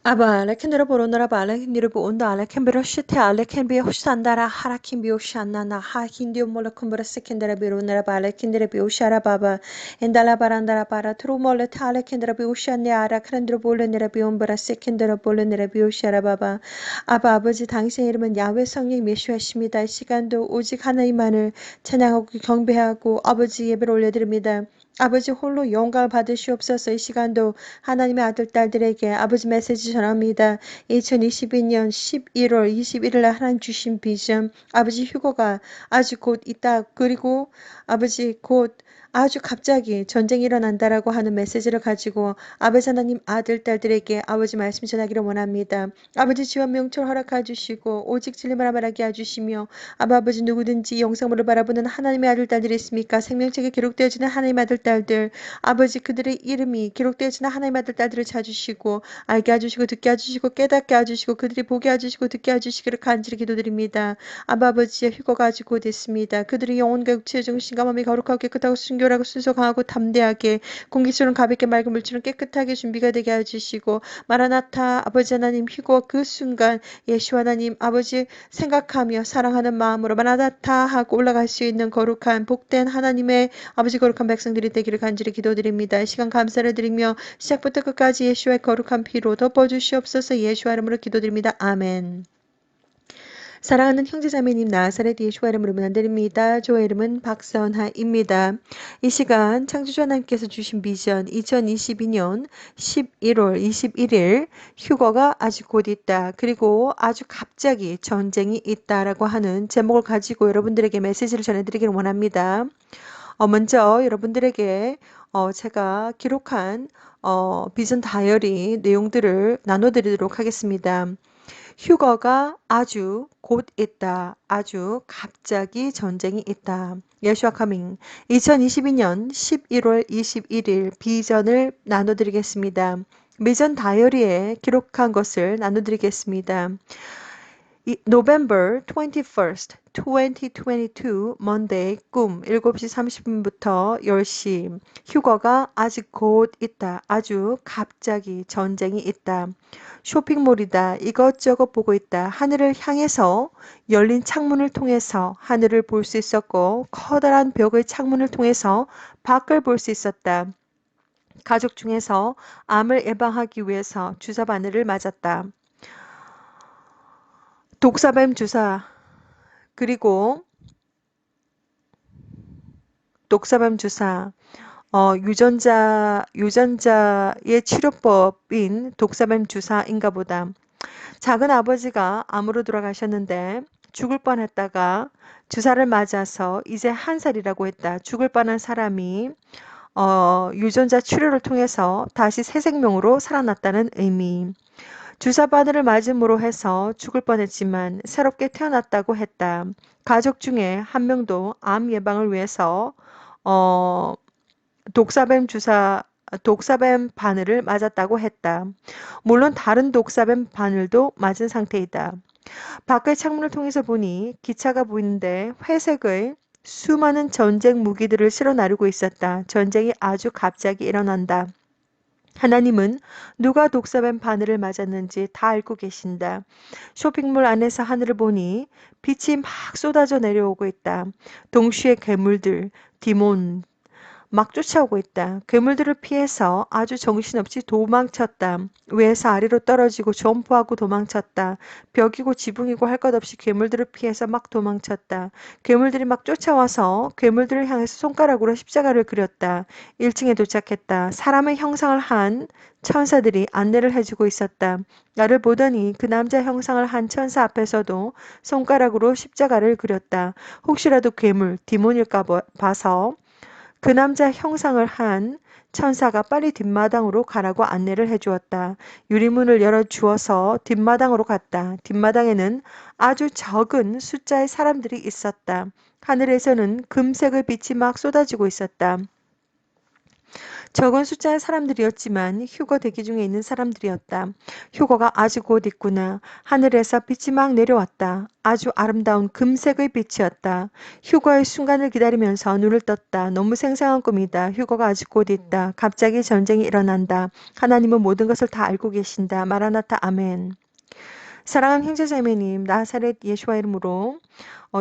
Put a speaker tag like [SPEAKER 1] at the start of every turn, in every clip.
[SPEAKER 1] Aba lekenera boronara ba lekenera bo onda lekenbera shite lekenbe hosandara harakin bi oshanana hakindio mola kumbera sekendera bironara ba lekendera bi oshara baba endala barandara para tru mola ta lekendera bi oshane ara krendera bollenera bi ombera sekendera bollenera bi oshara baba 아바 아버지 당신의 이름은 야훼 성령 메시아십니다. 이 시간도 오직 하나님만을 찬양하고 경배하고 아버지 예배를 올려드립니다. 아버지 홀로 영광을 받으시옵소서. 이 시간도 하나님의 아들 딸들에게 아버지 메시지 전합니다. 2022년 11월 21일 날 하나님 주신 비전 아버지 휴거가 아주 곧 있다. 그리고 아버지 곧 아주 갑자기 전쟁이 일어난다라고 하는 메시지를 가지고 아버지 하나님 아들 딸들에게 아버지 말씀 전하기를 원합니다. 아버지 지원 명철 허락해 주시고 오직 진리만 말하게 해주시며 아버지 누구든지 영상물을 바라보는 하나님의 아들 딸들이 있습니까? 생명책에 기록되어지는 하나님의 아들 딸들 아버지 그들의 이름이 기록되어지는 하나님의 아들 딸들을 찾으시고 알게 해주시고 듣게 해주시고 깨닫게 해주시고 그들이 보게 해주시고 듣게 해주시기를 간절히 기도드립니다. 아버지의 휴거가 아직 곧 있습니다. 그들의 영혼과 육체의 정신과 마음이 거룩하고 깨끗하고 순결하고 순수하고 담대하게 공기처럼 가볍게 맑은 물처럼 깨끗하게 준비가 되게 해주시고 마라나타 아버지 하나님 휴거 그 순간 예수 하나님 아버지 생각하며 사랑하는 마음으로 마라나타 하고 올라갈 수 있는 거룩한 복된 하나님의 아버지 거룩한 백성들이 되기를 간절히 기도드립니다. 이 시간 감사를 드리며 시작부터 끝까지 예수의 거룩한 피로 덮어주시옵소서. 예수 이름으로 기도드립니다. 아멘. 사랑하는 형제자매님 나사렛 예수와 이름으로 문안드립니다. 저의 이름은 박선하입니다. 이 시간 창조주 하나님께서 주신 비전 2022년 11월 21일 휴거가 아주 곧 있다. 그리고 아주 갑자기 전쟁이 있다라고 하는 제목을 가지고 여러분들에게 메시지를 전해드리기를 원합니다. 먼저 여러분들에게 제가 기록한 비전 다이어리 내용들을 나눠드리도록 하겠습니다. 휴거가 아주 곧 있다. 아주 갑자기 전쟁이 있다. 예수와 커밍 2022년 11월 21일 비전을 나눠드리겠습니다. 비전 다이어리에 기록한 것을 나눠드리겠습니다. November 21st, 2022 Monday 꿈 7시 30분부터 10시 휴거가 아직 곧 있다. 아주 갑자기 전쟁이 있다. 쇼핑몰이다. 이것저것 보고 있다. 하늘을 향해서 열린 창문을 통해서 하늘을 볼 수 있었고 커다란 벽의 창문을 통해서 밖을 볼 수 있었다. 가족 중에서 암을 예방하기 위해서 주사 바늘을 맞았다. 독사뱀 주사 그리고 독사뱀 주사 유전자의 치료법인 독사뱀 주사인가 보다. 작은 아버지가 암으로 돌아가셨는데 죽을 뻔했다가 주사를 맞아서 이제 1살이라고 했다. 죽을 뻔한 사람이 유전자 치료를 통해서 다시 새 생명으로 살아났다는 의미. 주사 바늘을 맞음으로 해서 죽을 뻔했지만 새롭게 태어났다고 했다. 가족 중에 한 명도 암 예방을 위해서 어, 독사뱀 바늘을 맞았다고 했다. 물론 다른 독사뱀 바늘도 맞은 상태이다. 밖의 창문을 통해서 보니 기차가 보이는데 회색의 수많은 전쟁 무기들을 실어 나르고 있었다. 전쟁이 아주 갑자기 일어난다. 하나님은 누가 독사뱀 바늘을 맞았는지 다 알고 계신다. 쇼핑몰 안에서 하늘을 보니 빛이 막 쏟아져 내려오고 있다. 동시에 괴물들, 디몬, 막 쫓아오고 있다. 괴물들을 피해서 아주 정신없이 도망쳤다. 위에서 아래로 떨어지고 점프하고 도망쳤다. 벽이고 지붕이고 할 것 없이 괴물들을 피해서 막 도망쳤다. 괴물들이 막 쫓아와서 괴물들을 향해서 손가락으로 십자가를 그렸다. 1층에 도착했다. 사람의 형상을 한 천사들이 안내를 해주고 있었다. 나를 보더니 그 남자 형상을 한 천사 앞에서도 손가락으로 십자가를 그렸다. 혹시라도 괴물, 디몬일까 봐서 그 남자 형상을 한 천사가 빨리 뒷마당으로 가라고 안내를 해주었다. 유리문을 열어주어서 뒷마당으로 갔다. 뒷마당에는 아주 적은 숫자의 사람들이 있었다. 하늘에서는 금색의 빛이 막 쏟아지고 있었다. 적은 숫자의 사람들이었지만 휴거 대기 중에 있는 사람들이었다. 휴거가 아주 곧 있구나. 하늘에서 빛이 막 내려왔다. 아주 아름다운 금색의 빛이었다. 휴거의 순간을 기다리면서 눈을 떴다. 너무 생생한 꿈이다. 휴거가 아주 곧 있다. 갑자기 전쟁이 일어난다. 하나님은 모든 것을 다 알고 계신다. 마라나타 아멘. 사랑하는 형제자매님, 나사렛 예수와 이름으로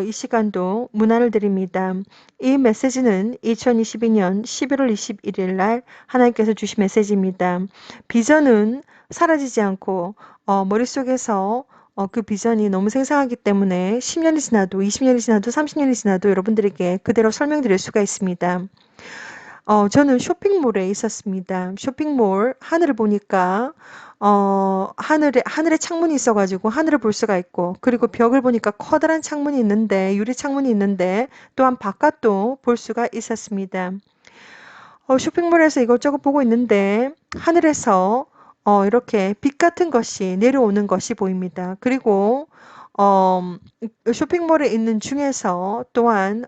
[SPEAKER 1] 이 시간도 문안을 드립니다. 이 메시지는 2022년 11월 21일 날 하나님께서 주신 메시지입니다. 비전은 사라지지 않고 머릿속에서 그 비전이 너무 생생하기 때문에 10년이 지나도 20년이 지나도 30년이 지나도 여러분들에게 그대로 설명드릴 수가 있습니다. 저는 쇼핑몰에 있었습니다. 쇼핑몰 하늘을 보니까 하늘에 창문이 있어가지고 하늘을 볼 수가 있고, 그리고 벽을 보니까 커다란 창문이 있는데, 유리 창문이 있는데, 또한 바깥도 볼 수가 있었습니다. 쇼핑몰에서 이것저것 보고 있는데, 하늘에서 이렇게 빛 같은 것이 내려오는 것이 보입니다. 그리고 어, 쇼핑몰에 있는 중에서 또한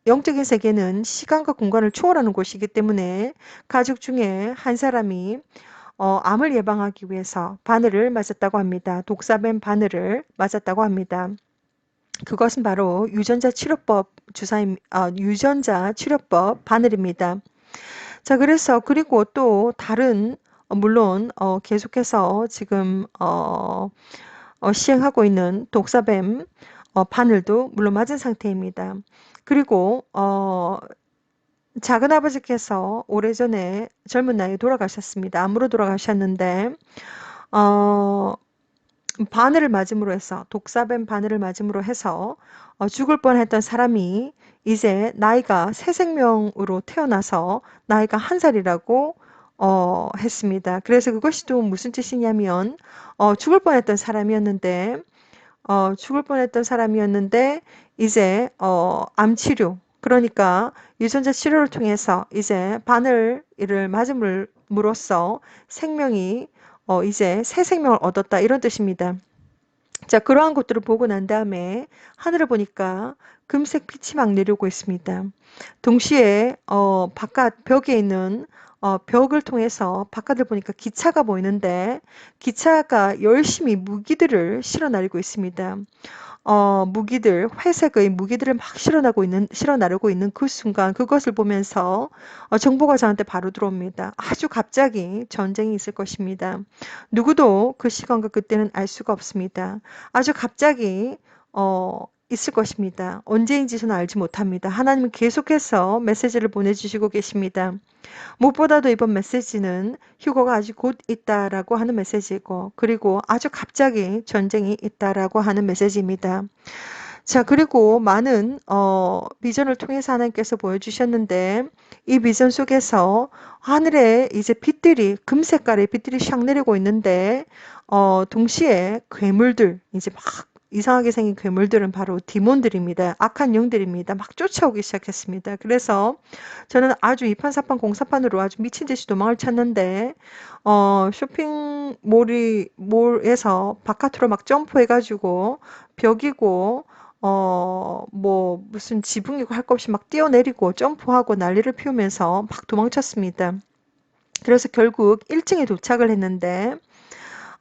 [SPEAKER 1] 영적인 세계는 시간과 공간을 초월하는 곳이기 때문에 가족 중에 한 사람이 암을 예방하기 위해서 바늘을 맞았다고 합니다. 독사뱀 바늘을 맞았다고 합니다. 그것은 바로 유전자 치료법 바늘입니다. 자, 그래서 그리고 또 다른 물론 계속해서 지금 시행하고 있는 독사뱀 바늘도 물론 맞은 상태입니다. 그리고 작은 아버지께서 오래전에 젊은 나이에 돌아가셨습니다. 암으로 돌아가셨는데 바늘을 맞음으로 해서 독사뱀 바늘을 맞음으로 해서 죽을 뻔했던 사람이 이제 나이가 새 생명으로 태어나서 나이가 1살이라고 했습니다. 그래서 그것이 또 무슨 뜻이냐면 죽을 뻔했던 사람이었는데 이제 암 치료, 그러니까 유전자 치료를 통해서 이제 바늘을 맞음으로써 생명이 이제 새 생명을 얻었다, 이런 뜻입니다. 자, 그러한 것들을 보고 난 다음에 하늘을 보니까 금색 빛이 막 내려오고 있습니다. 동시에 바깥 벽에 있는 벽을 통해서 바깥을 보니까 기차가 보이는데, 기차가 열심히 무기들을 실어 나르고 있습니다. 회색의 무기들을 막 실어 나르고 있는 그 순간, 그것을 보면서 정보가 저한테 바로 들어옵니다. 아주 갑자기 전쟁이 있을 것입니다. 누구도 그 시간과 그때는 알 수가 없습니다. 아주 갑자기 있을 것입니다. 언제인지 저는 알지 못합니다. 하나님은 계속해서 메시지를 보내주시고 계십니다. 무엇보다도 이번 메시지는 휴거가 아주 곧 있다라고 하는 메시지이고, 그리고 아주 갑자기 전쟁이 있다라고 하는 메시지입니다. 자, 그리고 많은 비전을 통해서 하나님께서 보여주셨는데, 이 비전 속에서 하늘에 이제 빛들이, 금색깔의 빛들이 샥 내리고 있는데, 동시에 괴물들, 이제 막 이상하게 생긴 괴물들은 바로 디몬들입니다. 악한 영들입니다. 막 쫓아오기 시작했습니다. 그래서 저는 아주 이판사판 공사판으로 아주 미친 듯이 도망을 쳤는데 몰에서 바깥으로 막 점프해가지고 벽이고 뭐 무슨 지붕이고 할 것 없이 막 뛰어내리고 점프하고 난리를 피우면서 막 도망쳤습니다. 그래서 결국 1층에 도착을 했는데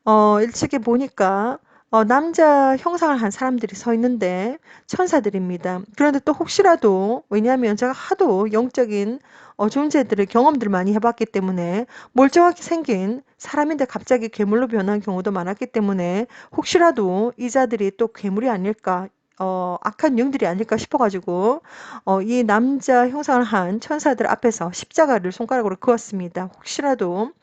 [SPEAKER 1] 1층에 보니까 남자 형상을 한 사람들이 서 있는데 천사들입니다. 그런데 또 혹시라도, 왜냐하면 제가 하도 영적인 존재들의 경험들을 많이 해봤기 때문에 멀쩡하게 생긴 사람인데 갑자기 괴물로 변한 경우도 많았기 때문에 혹시라도 이 자들이 또 괴물이 아닐까, 악한 영들이 아닐까 싶어가지고 이 남자 형상을 한 천사들 앞에서 십자가를 손가락으로 그었습니다. 혹시라도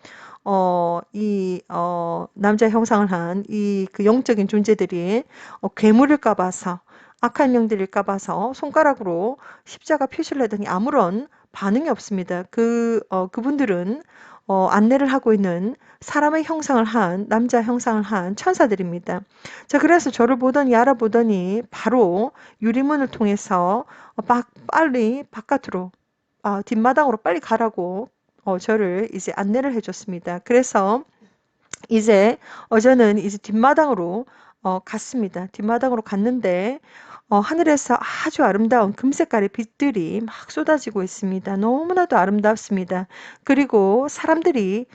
[SPEAKER 1] 남자 형상을 한 그 영적인 존재들이 괴물일까 봐서, 악한 영들일까 봐서 손가락으로 십자가 표시를 하더니 아무런 반응이 없습니다. 그분들은 안내를 하고 있는 사람의 형상을 한, 남자 형상을 한 천사들입니다. 자, 그래서 저를 보더니 알아보더니 바로 유리문을 통해서 빨리 바깥으로, 뒷마당으로 빨리 가라고 저를 이제 안내를 해줬습니다. 그래서 이제 저는 이제 뒷마당으로 갔습니다. 뒷마당으로 갔는데 하늘에서 아주 아름다운 금색깔의 빛들이 막 쏟아지고 있습니다. 너무나도 아름답습니다. 그리고 사람들이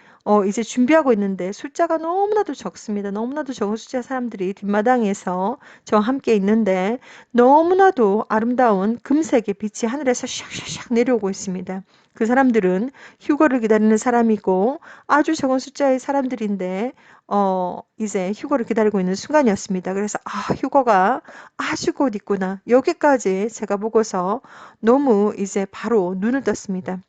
[SPEAKER 1] 이제 준비하고 있는데 숫자가 너무나도 적습니다. 너무나도 적은 숫자의 사람들이 뒷마당에서 저와 함께 있는데 너무나도 아름다운 금색의 빛이 하늘에서 샥샥샥 내려오고 있습니다. 그 사람들은 휴거를 기다리는 사람이고 아주 적은 숫자의 사람들인데 이제 휴거를 기다리고 있는 순간이었습니다. 그래서 휴거가 아주 곧 있구나. 여기까지 제가 보고서 너무 이제 바로 눈을 떴습니다.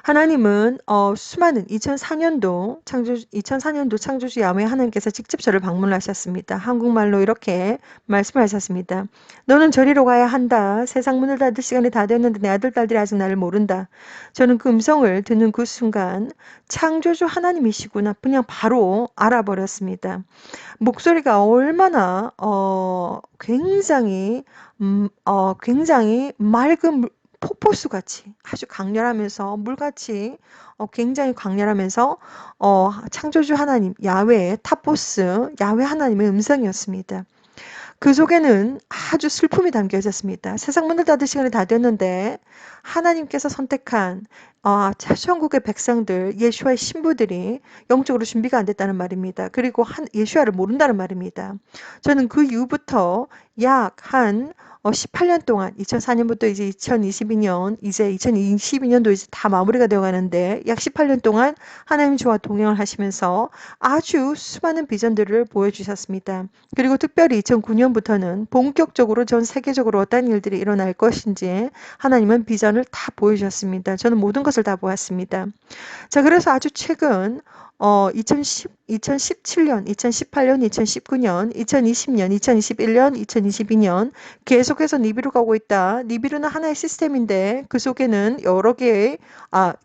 [SPEAKER 1] 하나님은 수많은 2004년도 창조주 야훼 하나님께서 직접 저를 방문하셨습니다. 한국말로 이렇게 말씀하셨습니다. 너는 저리로 가야 한다. 세상 문을 닫을 시간이 다 됐는데 내 아들 딸들이 아직 나를 모른다. 저는 그 음성을 듣는 그 순간 창조주 하나님이시구나. 그냥 바로 알아버렸습니다. 목소리가 얼마나 굉장히 맑은 폭포수 같이 아주 강렬하면서 물같이 굉장히 강렬하면서 창조주 하나님 야훼의 탑보스 야훼 하나님의 음성이었습니다. 그 속에는 아주 슬픔이 담겨 있었습니다. 세상 문을 닫을 시간이 다 됐는데 하나님께서 선택한 천국의 백성들, 예수와의 신부들이 영적으로 준비가 안 됐다는 말입니다. 그리고 예수와를 모른다는 말입니다. 저는 그 이후부터 약 한 18년 동안 2004년부터 이제 2022년 이제 2022년도 이제 다 마무리가 되어 가는데 약 18년 동안 하나님 저와 동행을 하시면서 아주 수많은 비전들을 보여주셨습니다. 그리고 특별히 2009년부터는 본격적으로 전 세계적으로 어떤 일들이 일어날 것인지 하나님은 비전을 다 보여주셨습니다. 저는 모든 것을 다 보았습니다. 자, 그래서 아주 최근 2017년, 2018년, 2019년, 2020년, 2021년, 2022년 계속해서 니비루 가고 있다. 니비루는 하나의 시스템인데 그 속에는 여러 개의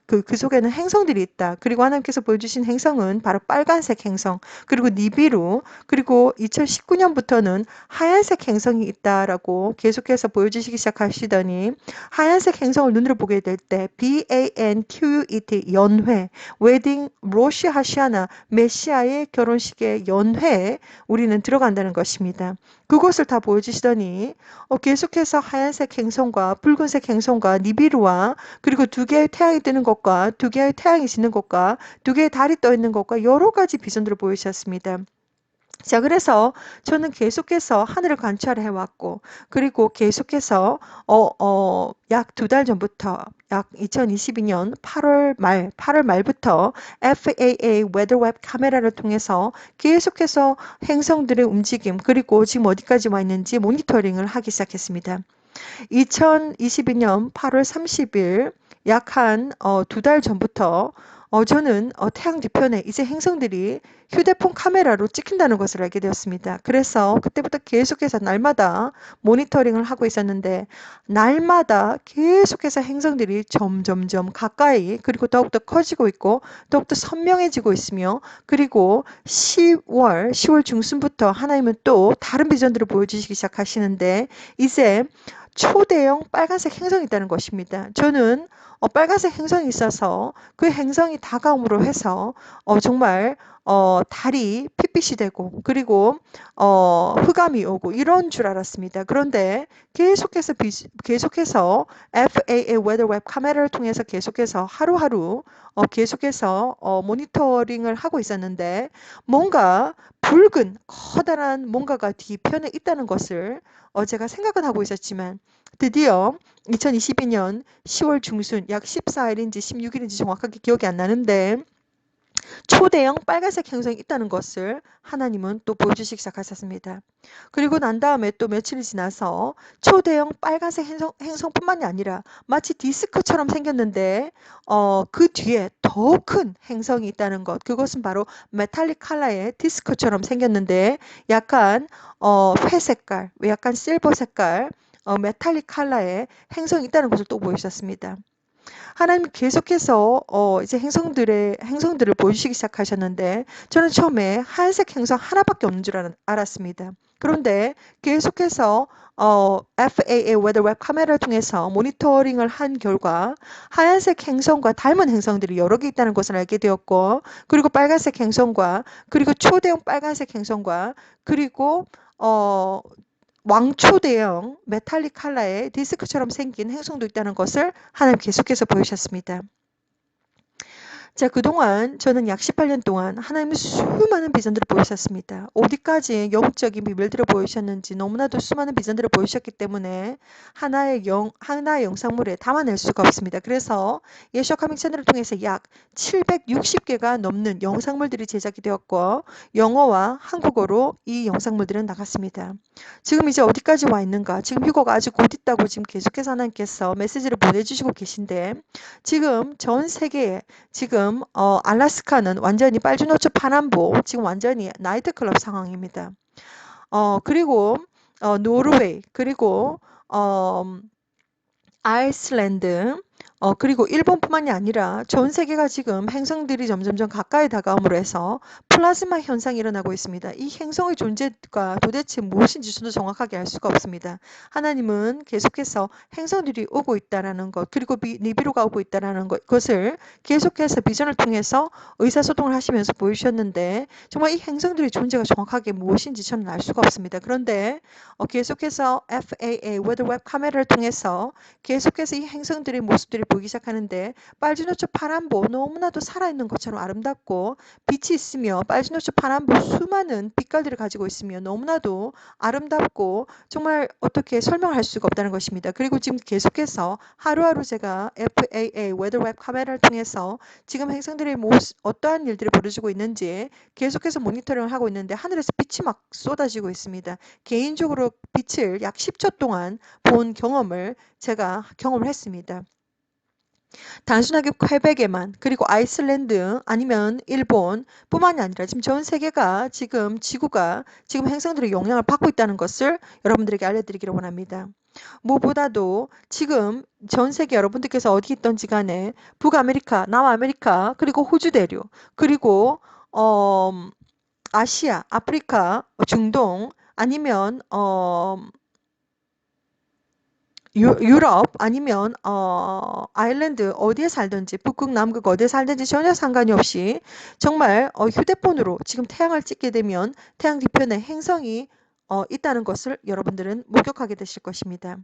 [SPEAKER 1] 그 속에는 행성들이 있다. 그리고 하나님께서 보여주신 행성은 바로 빨간색 행성, 그리고 니비루, 그리고 2019년부터는 하얀색 행성이 있다라고 계속해서 보여주시기 시작하시더니 하얀색 행성을 눈으로 보게 될 때 BANQUET 연회, 웨딩 로시 하시아나 메시아의 결혼식의 연회에 우리는 들어간다는 것입니다. 그것을 다 보여주시더니 계속해서 하얀색 행성과 붉은색 행성과 니비루와 그리고 두 개의 태양이 뜨는 것과 두 개의 태양이 지는 것과 두 개의 달이 떠 있는 것과 여러 가지 비전들을 보여주셨습니다. 자, 그래서 저는 계속해서 하늘을 관찰해 왔고, 그리고 계속해서, 약 두 달 전부터, 약 2022년 8월 말부터 FAA Weather Web 카메라를 통해서 계속해서 행성들의 움직임, 그리고 지금 어디까지 와 있는지 모니터링을 하기 시작했습니다. 2022년 8월 30일, 약 한 두 달 전부터 저는 태양 뒤편에 이제 행성들이 휴대폰 카메라로 찍힌다는 것을 알게 되었습니다. 그래서 그때부터 계속해서 날마다 모니터링을 하고 있었는데 날마다 계속해서 행성들이 점점점 가까이 그리고 더욱더 커지고 있고 더욱더 선명해지고 있으며 그리고 10월 중순부터 하나님은 또 다른 비전들을 보여주시기 시작하시는데 이제 초대형 빨간색 행성이 있다는 것입니다. 저는 빨간색 행성이 있어서 그 행성이 다가옴으로 해서 정말 달이 핏빛이 되고 그리고 흑암이 오고 이런 줄 알았습니다. 그런데 계속해서 FAA Weather Web 카메라를 통해서 계속해서 하루하루 계속해서 모니터링을 하고 있었는데 뭔가 붉은 커다란 뭔가가 뒤편에 있다는 것을 제가 생각은 하고 있었지만 드디어 2022년 10월 중순 약 14일인지 16일인지 정확하게 기억이 안 나는데 초대형 빨간색 행성이 있다는 것을 하나님은 또 보여주시기 시작하셨습니다. 그리고 난 다음에 또 며칠이 지나서 초대형 빨간색 행성뿐만이 아니라 마치 디스크처럼 생겼는데 그 뒤에 더 큰 행성이 있다는 것. 그것은 바로 메탈릭 컬러의 디스크처럼 생겼는데 약간 회색깔, 약간 실버 색깔 메탈릭 컬러의 행성이 있다는 것을 또 보여주셨습니다. 하나님 계속해서 이제 행성들을 보여주시기 시작하셨는데 저는 처음에 하얀색 행성 하나밖에 없는 줄 알았습니다. 그런데 계속해서 FAA Weather Web 카메라를 통해서 모니터링을 한 결과 하얀색 행성과 닮은 행성들이 여러 개 있다는 것을 알게 되었고 그리고 빨간색 행성과 그리고 초대형 빨간색 행성과 그리고 왕초 대형 메탈릭 칼라의 디스크처럼 생긴 행성도 있다는 것을 하나님 계속해서 보이셨습니다. 자, 그동안 저는 약 18년 동안 하나님의 수많은 비전들을 보이셨습니다. 어디까지 영적인 비밀들을 보이셨는지 너무나도 수많은 비전들을 보이셨기 때문에 하나의 영상물에 담아낼 수가 없습니다. 그래서 예수와 카밍 채널을 통해서 약 760개가 넘는 영상물들이 제작이 되었고 영어와 한국어로 이 영상물들은 나갔습니다. 지금 이제 어디까지 와 있는가? 지금 휴거가 아주 곧 있다고 지금 계속해서 하나님께서 메시지를 보내주시고 계신데 지금 전 세계에 지금 알라스카는 완전히 빨주노초 파남보 지금 완전히 나이트클럽 상황입니다. 그리고 노르웨이 그리고 아이슬란드 그리고 일본뿐만이 아니라 전 세계가 지금 행성들이 점점점 가까이 다가옴으로 해서 플라즈마 현상이 일어나고 있습니다. 이 행성의 존재가 도대체 무엇인지 저도 정확하게 알 수가 없습니다. 하나님은 계속해서 행성들이 오고 있다라는 것 그리고 니비루가 오고 있다라는 것을 계속해서 비전을 통해서 의사소통을 하시면서 보여주셨는데 정말 이 행성들의 존재가 정확하게 무엇인지 저는 알 수가 없습니다. 그런데 계속해서 FAA Weather Web 카메라를 통해서 계속해서 이 행성들의 모습들이 보이기 시작하는데 빨주노초 파란보 너무나도 살아있는 것처럼 아름답고 빛이 있으며 빨주노초 파란보 수많은 빛깔들을 가지고 있으며 너무나도 아름답고 정말 어떻게 설명할 수가 없다는 것입니다. 그리고 지금 계속해서 하루하루 제가 FAA Weather Web 카메라를 통해서 지금 행성들의 어떠한 일들이 벌어지고 있는지 계속해서 모니터링을 하고 있는데 하늘에서 빛이 막 쏟아지고 있습니다. 개인적으로 빛을 약 10초 동안 본 경험을 제가 경험을 했습니다. 단순하게 퀘벡에만 그리고 아이슬란드 아니면 일본 뿐만이 아니라 지금 전 세계가 지금 지구가 지금 행성들의 영향을 받고 있다는 것을 여러분들에게 알려드리기를 원합니다. 무엇보다도 지금 전 세계 여러분들께서 어디 있던지 간에 북아메리카, 남아메리카 그리고 호주 대륙 그리고 아시아, 아프리카, 중동 아니면 유럽 아니면 아일랜드 어디에 살든지 북극 남극 어디에 살든지 전혀 상관이 없이 정말 휴대폰으로 지금 태양을 찍게 되면 태양 뒤편에 행성이 있다는 것을 여러분들은 목격하게 되실 것입니다.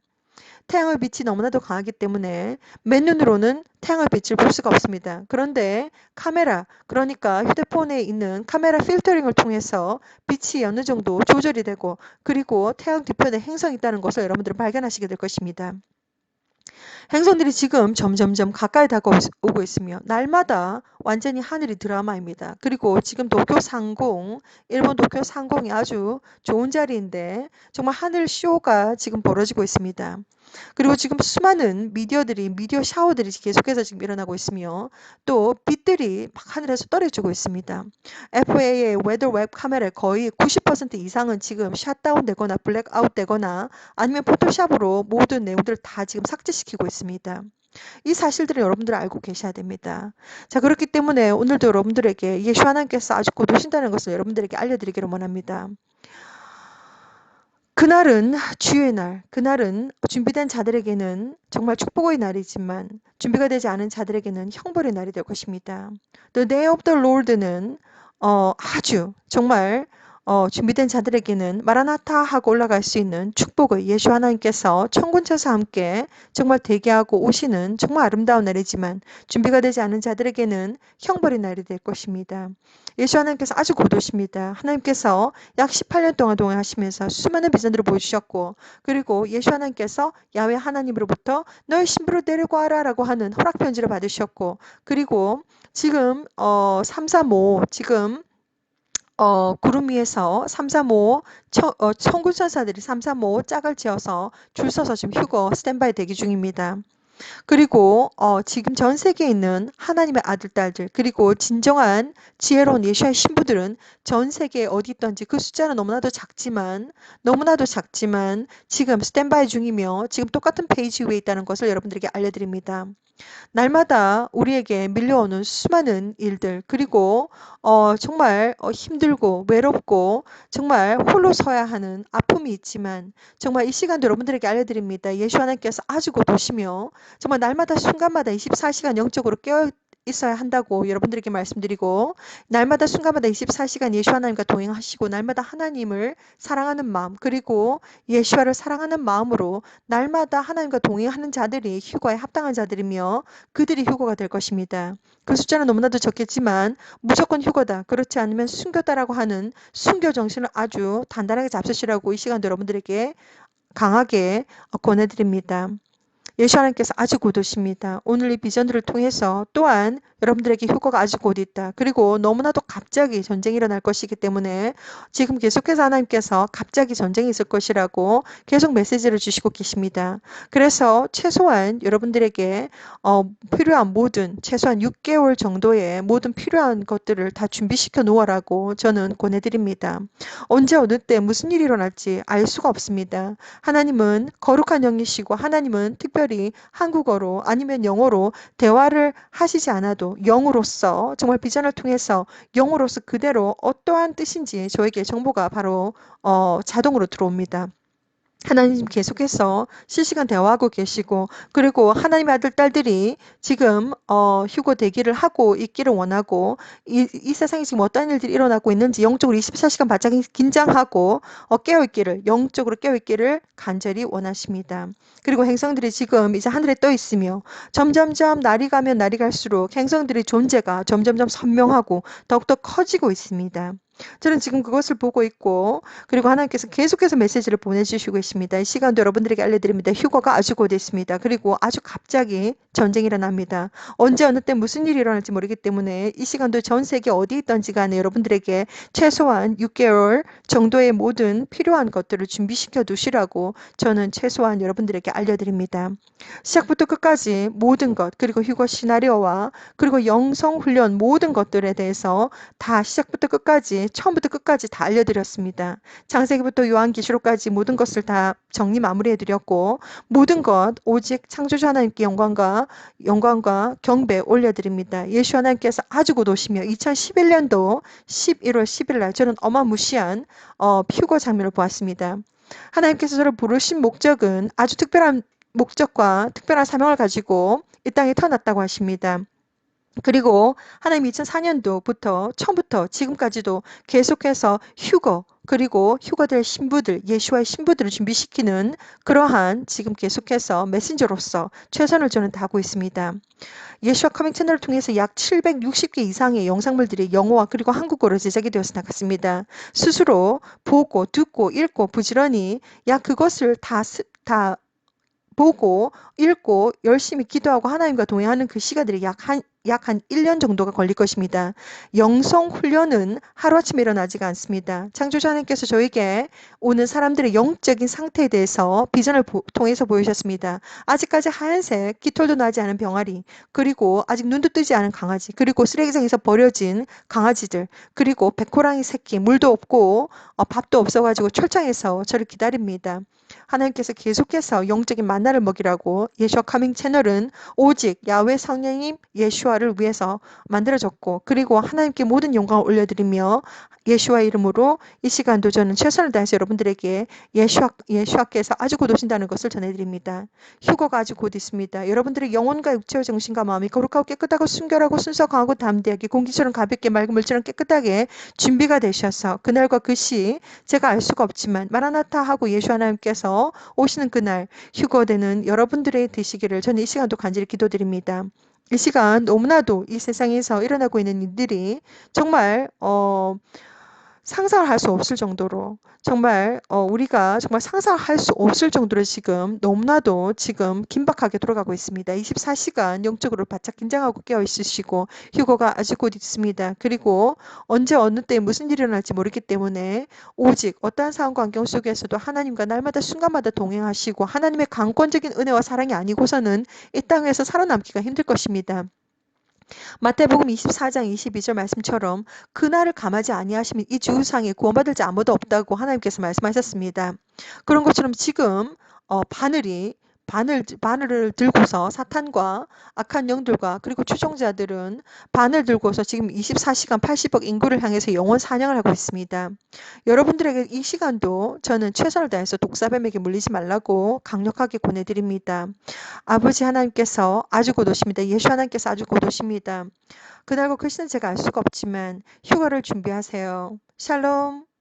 [SPEAKER 1] 태양의 빛이 너무나도 강하기 때문에 맨눈으로는 태양의 빛을 볼 수가 없습니다. 그런데 카메라, 그러니까 휴대폰에 있는 카메라 필터링을 통해서 빛이 어느 정도 조절이 되고 그리고 태양 뒤편에 행성이 있다는 것을 여러분들은 발견하시게 될 것입니다. 행성들이 지금 점점점 가까이 다가오고 있으며 날마다 완전히 하늘이 드라마입니다. 그리고 지금 도쿄 상공, 일본 도쿄 상공이 아주 좋은 자리인데 정말 하늘 쇼가 지금 벌어지고 있습니다. 그리고 지금 수많은 미디어 샤워들이 계속해서 지금 일어나고 있으며 또 빛들이 막 하늘에서 떨어지고 있습니다. FAA 웨더 웹 카메라의 거의 90% 이상은 지금 샷다운 되거나 블랙아웃 되거나 아니면 포토샵으로 모든 내용들을 다 지금 삭제시키고 있습니다. 이 사실들을 여러분들 알고 계셔야 됩니다. 자, 그렇기 때문에 오늘도 여러분들에게 예수 하나님께서 아주 곧 오신다는 것을 여러분들에게 알려드리기를 원합니다. 그날은 주의 날, 그날은 준비된 자들에게는 정말 축복의 날이지만 준비가 되지 않은 자들에게는 형벌의 날이 될 것입니다. The day of the Lord는 아주 정말 준비된 자들에게는 마라나타 하고 올라갈 수 있는 축복의 예수 하나님께서 천군천사 함께 정말 대기하고 오시는 정말 아름다운 날이지만 준비가 되지 않은 자들에게는 형벌의 날이 될 것입니다. 예수 하나님께서 아주 곧 오십니다. 하나님께서 약 18년 동안 동행하시면서 수많은 비전들을 보여주셨고 그리고 예수 하나님께서 야훼 하나님으로부터 너의 신부를 데리고 와라 라고 하는 허락편지를 받으셨고 그리고 지금 335 지금 구름 위에서 335 천군천사들이 335 짝을 지어서 줄 서서 지금 휴거 스탠바이 대기 중입니다. 그리고 지금 전 세계에 있는 하나님의 아들, 딸들 그리고 진정한 지혜로운 예수의 신부들은 전 세계에 어디 있던지 그 숫자는 너무나도 작지만 지금 스탠바이 중이며 지금 똑같은 페이지 위에 있다는 것을 여러분들에게 알려드립니다. 날마다 우리에게 밀려오는 수많은 일들 그리고 정말 힘들고 외롭고 정말 홀로 서야 하는 아픔이 있지만 정말 이 시간도 여러분들에게 알려드립니다. 예수 하나님께서 아주 곧 오시며 정말 날마다 순간마다 24시간 영적으로 깨어 있어야 한다고 여러분들에게 말씀드리고, 날마다 순간마다 24시간 예수 하나님과 동행하시고 날마다 하나님을 사랑하는 마음, 그리고 예수와를 사랑하는 마음으로 날마다 하나님과 동행하는 자들이 휴거에 합당한 자들이며 그들이 휴거가 될 것입니다. 그 숫자는 너무나도 적겠지만 무조건 휴거다, 그렇지 않으면 순교다라고 하는 순교 정신을 아주 단단하게 잡수시라고 이 시간도 여러분들에게 강하게 권해드립니다. 예수 하나님께서 아주 곧 오십니다. 오늘 이 비전들을 통해서 또한 여러분들에게 휴거가 아주 곧 있다. 그리고 너무나도 갑자기 전쟁이 일어날 것이기 때문에 지금 계속해서 하나님께서 갑자기 전쟁이 있을 것이라고 계속 메시지를 주시고 계십니다. 그래서 최소한 여러분들에게 필요한 모든, 최소한 6개월 정도의 모든 필요한 것들을 다 준비시켜 놓으라고 저는 권해드립니다. 언제 어느 때 무슨 일이 일어날지 알 수가 없습니다. 하나님은 거룩한 영이시고 하나님은 특별히 한국어로 아니면 영어로 대화를 하시지 않아도 영으로서 정말 비전을 통해서 영으로서 그대로 어떠한 뜻인지 저에게 정보가 바로 자동으로 들어옵니다. 하나님 계속해서 실시간 대화하고 계시고, 그리고 하나님의 아들 딸들이 지금 휴거 대기를 하고 있기를 원하고, 이 세상에 지금 어떤 일들이 일어나고 있는지 영적으로 24시간 바짝 긴장하고 깨어있기를, 영적으로 깨어있기를 간절히 원하십니다. 그리고 행성들이 지금 이제 하늘에 떠 있으며 점점점 날이 가면 날이 갈수록 행성들의 존재가 점점점 선명하고 더욱더 커지고 있습니다. 저는 지금 그것을 보고 있고, 그리고 하나님께서 계속해서 메시지를 보내주시고 계십니다. 이 시간도 여러분들에게 알려드립니다. 휴거가 아주 곧 있습니다. 그리고 아주 갑자기 전쟁이 일어납니다. 언제 어느 때 무슨 일이 일어날지 모르기 때문에 이 시간도 전 세계 어디 있던지 간에 여러분들에게 최소한 6개월 정도의 모든 필요한 것들을 준비시켜 두시라고 저는 최소한 여러분들에게 알려드립니다. 시작부터 끝까지 모든 것, 그리고 휴거 시나리오와 그리고 영성 훈련 모든 것들에 대해서 다 시작부터 끝까지, 처음부터 끝까지 다 알려드렸습니다. 창세기부터 요한계시록까지 모든 것을 다 정리 마무리해드렸고, 모든 것 오직 창조주 하나님께 영광과 경배 올려드립니다. 예수 하나님께서 아주 곧 오시며 2011년도 11월 10일 날 저는 어마무시한 휴거 장면을 보았습니다. 하나님께서 저를 부르신 목적은 아주 특별한 목적과 특별한 사명을 가지고 이 땅에 태어났다고 하십니다. 그리고 하나님 2004년도부터 처음부터 지금까지도 계속해서 휴거, 그리고 휴거될 신부들, 예수와의 신부들을 준비시키는 그러한 지금 계속해서 메신저로서 최선을 저는 다하고 있습니다. 예수와 커밍 채널을 통해서 약 760개 이상의 영상물들이 영어와 그리고 한국어로 제작이 되어서 나갔습니다. 스스로 보고 듣고 읽고 부지런히 그것을 다 보고 읽고 열심히 기도하고 하나님과 동행하는 그 시간들이 약 한 1년 정도가 걸릴 것입니다. 영성 훈련은 하루아침에 일어나지가 않습니다. 창조주 하나님께서 저에게 오는 사람들의 영적인 상태에 대해서 비전을 통해서 보여주셨습니다. 아직까지 하얀색 깃털도 나지 않은 병아리, 그리고 아직 눈도 뜨지 않은 강아지, 그리고 쓰레기장에서 버려진 강아지들, 그리고 백호랑이 새끼, 물도 없고 밥도 없어가지고 철창에서 저를 기다립니다. 하나님께서 계속해서 영적인 만나를 먹이라고 예수와 카밍 채널은 오직 야훼 성령님 예수와를 위해서 만들어졌고, 그리고 하나님께 모든 영광을 올려드리며 예수와 이름으로 이 시간도 저는 최선을 다해서 여러분들에게 예수와께서 아주 곧 오신다는 것을 전해드립니다. 휴거가 아주 곧 있습니다. 여러분들의 영혼과 육체와 정신과 마음이 거룩하고 깨끗하고 순결하고 순수하고 강하고 담대하게 공기처럼 가볍게 맑은 물처럼 깨끗하게 준비가 되셔서 그날과 그 시 제가 알 수가 없지만 마라나타 하고 예수 하나님께서 오시는 그날 휴거되는 여러분들의 되시기를 저는 이 시간도 간절히 기도드립니다. 이 시간 너무나도 이 세상에서 일어나고 있는 일들이 정말 상상을 할 수 없을 정도로, 정말 우리가 정말 상상할 수 없을 정도로 지금 너무나도 지금 긴박하게 돌아가고 있습니다. 24시간 영적으로 바짝 긴장하고 깨어 있으시고 휴거가 아직 곧 있습니다. 그리고 언제 어느 때 무슨 일이 일어날지 모르기 때문에 오직 어떠한 상황과 환경 속에서도 하나님과 날마다 순간마다 동행하시고 하나님의 강권적인 은혜와 사랑이 아니고서는 이 땅에서 살아남기가 힘들 것입니다. 마태복음 24장 22절 말씀처럼 그날을 감하지 아니하시면 이 지구상에 구원받을 자 아무도 없다고 하나님께서 말씀하셨습니다. 그런 것처럼 지금 바늘이 바늘을 들고서 사탄과 악한 영들과 그리고 추종자들은 바늘 들고서 지금 24시간 80억 인구를 향해서 영원 사냥을 하고 있습니다. 여러분들에게 이 시간도 저는 최선을 다해서 독사뱀에게 물리지 말라고 강력하게 권해드립니다. 아버지 하나님께서 아주 곧 오십니다. 예수 하나님께서 아주 곧 오십니다. 그날과 그 시는 제가 알 수가 없지만 휴가를 준비하세요. 샬롬.